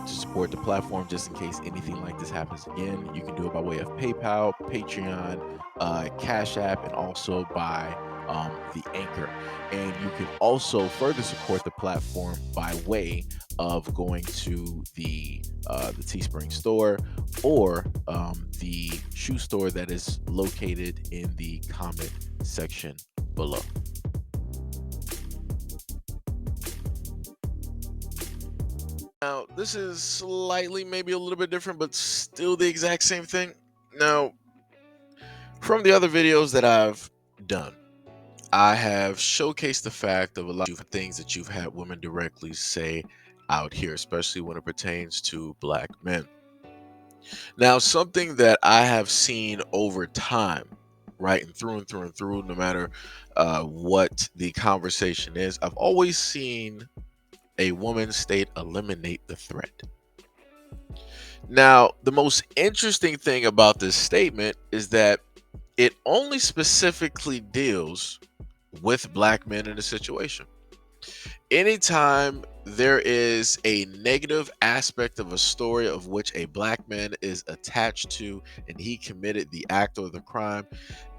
to support the platform just in case anything like this happens again, you can do it by way of PayPal, Patreon, Cash App, and also by the Anchor. And you can also further support the platform by way of going to the Teespring store or the shoe store that is located in the comment section below. Now, this is slightly maybe a little bit different, but still the exact same thing. Now, from the other videos that I've done, I have showcased the fact of a lot of things that you've had women directly say out here, especially when it pertains to black men. Now, something that I have seen over time, right, and through, no matter what the conversation is, I've always seen a woman state, eliminate the threat. Now, the most interesting thing about this statement is that it only specifically deals with black men in a situation. Anytime there is a negative aspect of a story of which a black man is attached to and he committed the act or the crime,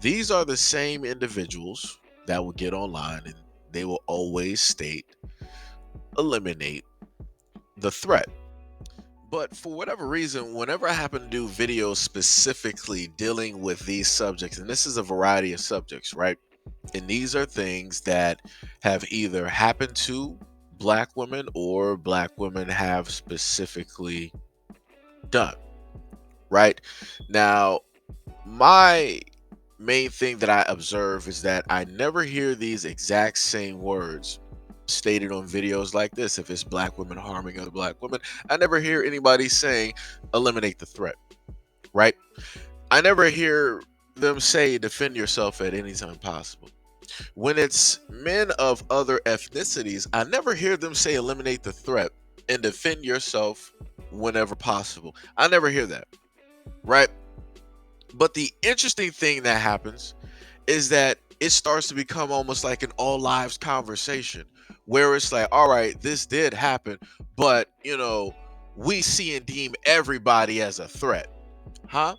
these are the same individuals that will get online and they will always state, eliminate the threat. But for whatever reason, whenever I happen to do videos specifically dealing with these subjects, and this is a variety of subjects, right? And these are things that have either happened to black women or black women have specifically done, right? Now, my main thing that I observe is that I never hear these exact same words stated on videos like this. If it's black women harming other black women, I never hear anybody saying eliminate the threat, right? I never hear them say defend yourself at any time possible. When it's men of other ethnicities, I never hear them say eliminate the threat and defend yourself whenever possible. I never hear that, right? But the interesting thing that happens is that it starts to become almost like an all lives conversation where it's like, all right, this did happen, but we see and deem everybody as a threat. Huh?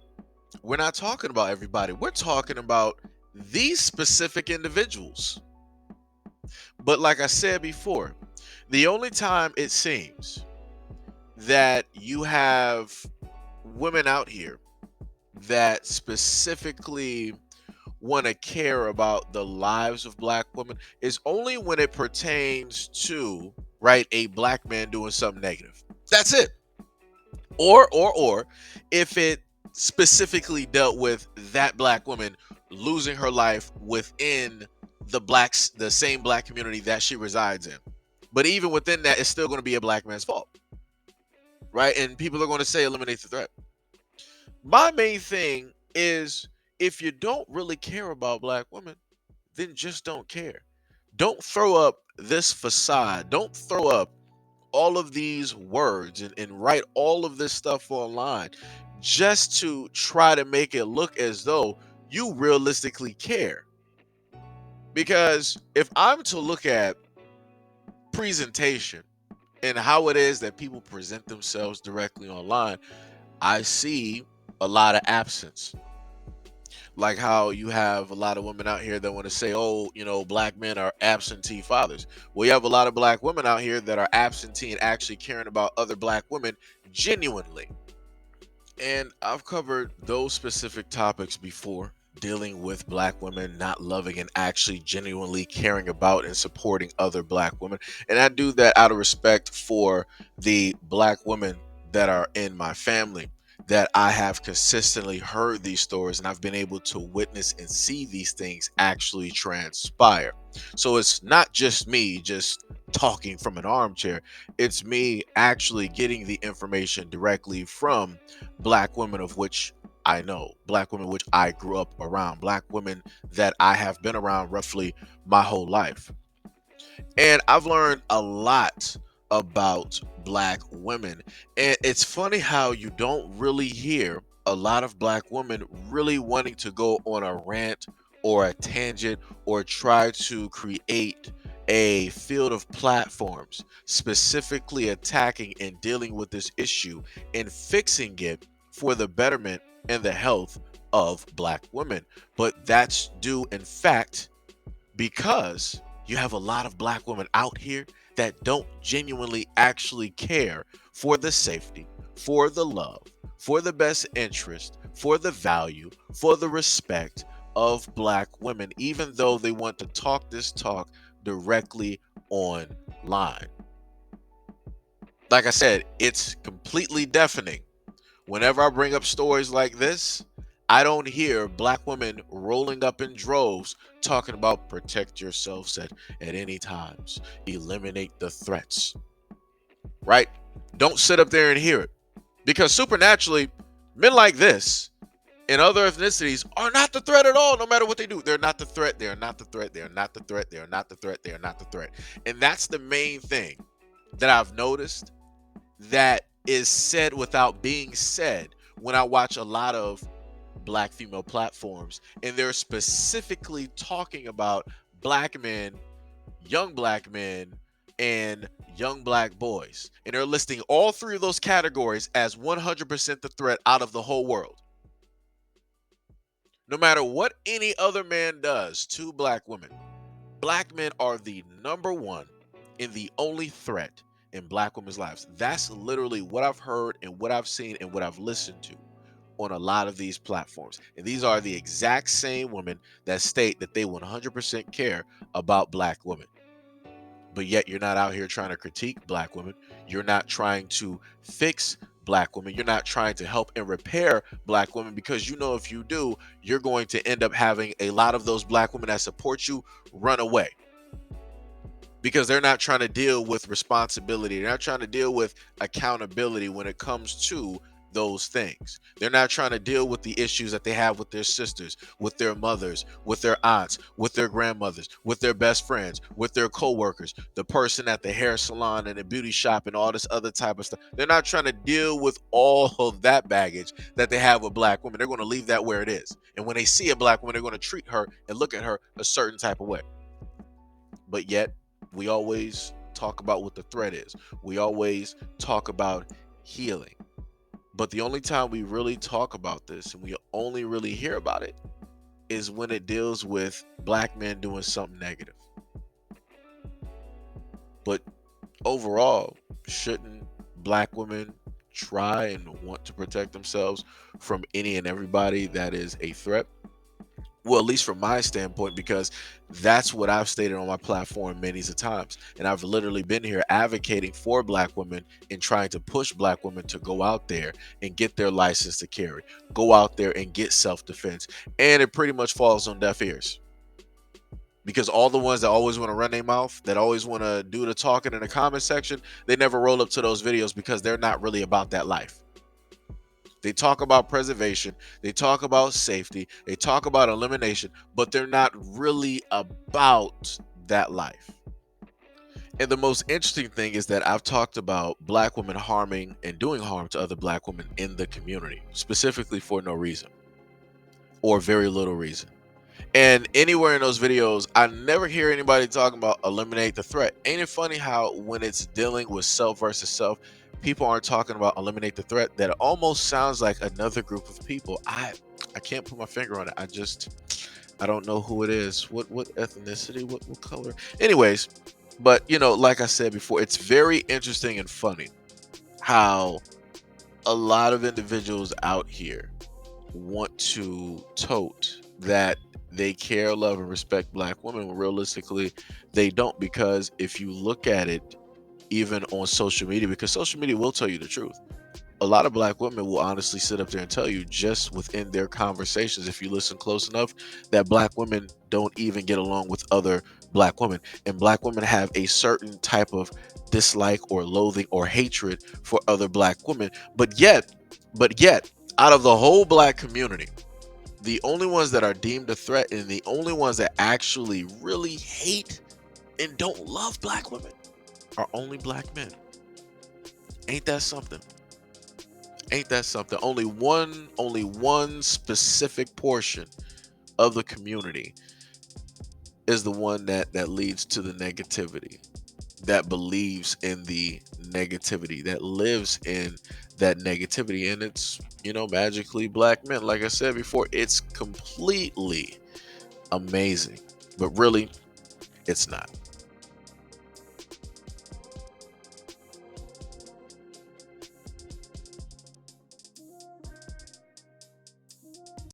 We're not talking about everybody. We're talking about these specific individuals. But like I said before, the only time it seems that you have women out here that specifically want to care about the lives of black women is only when it pertains to, right, a black man doing something negative. That's it. Or if it specifically dealt with that black woman losing her life within the same black community that she resides in. But even within that, it's still going to be a black man's fault, right? And people are going to say eliminate the threat. My main thing is, if you don't really care about black women, then just don't care. Don't throw up this facade. Don't throw up all of these words and write all of this stuff online just to try to make it look as though you realistically care. Because if I'm to look at presentation and how it is that people present themselves directly online, I see a lot of absence. Like how you have a lot of women out here that want to say, oh, black men are absentee fathers. Well, you have a lot of black women out here that are absentee and actually caring about other black women genuinely. And I've covered those specific topics before, dealing with black women not loving and actually genuinely caring about and supporting other black women. And I do that out of respect for the black women that are in my family, that I have consistently heard these stories and I've been able to witness and see these things actually transpire. So it's not just me just talking from an armchair, it's me actually getting the information directly from black women of which I know, black women which I grew up around, black women that I have been around roughly my whole life. And I've learned a lot about black women. And it's funny how you don't really hear a lot of black women really wanting to go on a rant or a tangent or try to create a field of platforms specifically attacking and dealing with this issue and fixing it for the betterment and the health of black women. But that's due, in fact, because you have a lot of black women out here that don't genuinely actually care for the safety, for the love, for the best interest, for the value, for the respect of black women, even though they want to talk this talk directly online. Like I said, it's completely deafening. Whenever I bring up stories like this, I don't hear black women rolling up in droves talking about protect yourselves at any times, eliminate the threats, right? Don't sit up there and hear it. Because supernaturally, men like this and other ethnicities are not the threat at all, no matter what they do. They're not the threat. They are not the threat. They are not the threat. They are not the threat. They are not the threat. And that's the main thing that I've noticed that is said without being said when I watch a lot of black female platforms, and they're specifically talking about black men, young black men, and young black boys. And they're listing all three of those categories as 100% the threat out of the whole world. No matter what any other man does to black women, black men are the number one and the only threat in black women's lives. That's literally what I've heard and what I've seen and what I've listened to on a lot of these platforms. And these are the exact same women that state that they 100% care about black women. But yet you're not out here trying to critique black women. You're not trying to fix black women. You're not trying to help and repair black women, because you know if you do, you're going to end up having a lot of those black women that support you run away, because they're not trying to deal with responsibility. They're not trying to deal with accountability when it comes to those things. They're not trying to deal with the issues that they have with their sisters, with their mothers, with their aunts, with their grandmothers, with their best friends, with their co-workers, the person at the hair salon and the beauty shop and all this other type of stuff. They're not trying to deal with all of that baggage that they have with black women. They're going to leave that where it is. And when they see a black woman, they're going to treat her and look at her a certain type of way. But yet, we always talk about what the threat is. We always talk about healing. But the only time we really talk about this and we only really hear about it is when it deals with black men doing something negative. But overall, shouldn't black women try and want to protect themselves from any and everybody that is a threat? Well, at least from my standpoint, because that's what I've stated on my platform many a times. And I've literally been here advocating for black women and trying to push black women to go out there and get their license to carry, go out there and get self-defense. And it pretty much falls on deaf ears. Because all the ones that always want to run their mouth, that always want to do the talking in the comment section, they never roll up to those videos because they're not really about that life. They talk about preservation, they talk about safety, they talk about elimination, but they're not really about that life. And the most interesting thing is that I've talked about black women harming and doing harm to other black women in the community, specifically for no reason or very little reason. And anywhere in those videos, I never hear anybody talking about eliminate the threat. Ain't it funny how when it's dealing with self versus self, people aren't talking about eliminate the threat? That almost sounds like another group of people. I can't put my finger on it. I don't know who it is. What ethnicity? What color? Anyways, but like I said before, it's very interesting and funny how a lot of individuals out here want to tote that they care, love, and respect black women when realistically they don't. Because if you look at it, even on social media, because social media will tell you the truth, a lot of black women will honestly sit up there and tell you just within their conversations, if you listen close enough, that black women don't even get along with other black women, and black women have a certain type of dislike or loathing or hatred for other black women. But yet out of the whole black community, the only ones that are deemed a threat and the only ones that actually really hate and don't love black women are only black men. Ain't that something? Ain't that something? Only one specific portion of the community is the one that leads to the negativity, that believes in the negativity, that lives in that negativity. And it's, magically black men. Like I said before, it's completely amazing. But really, it's not.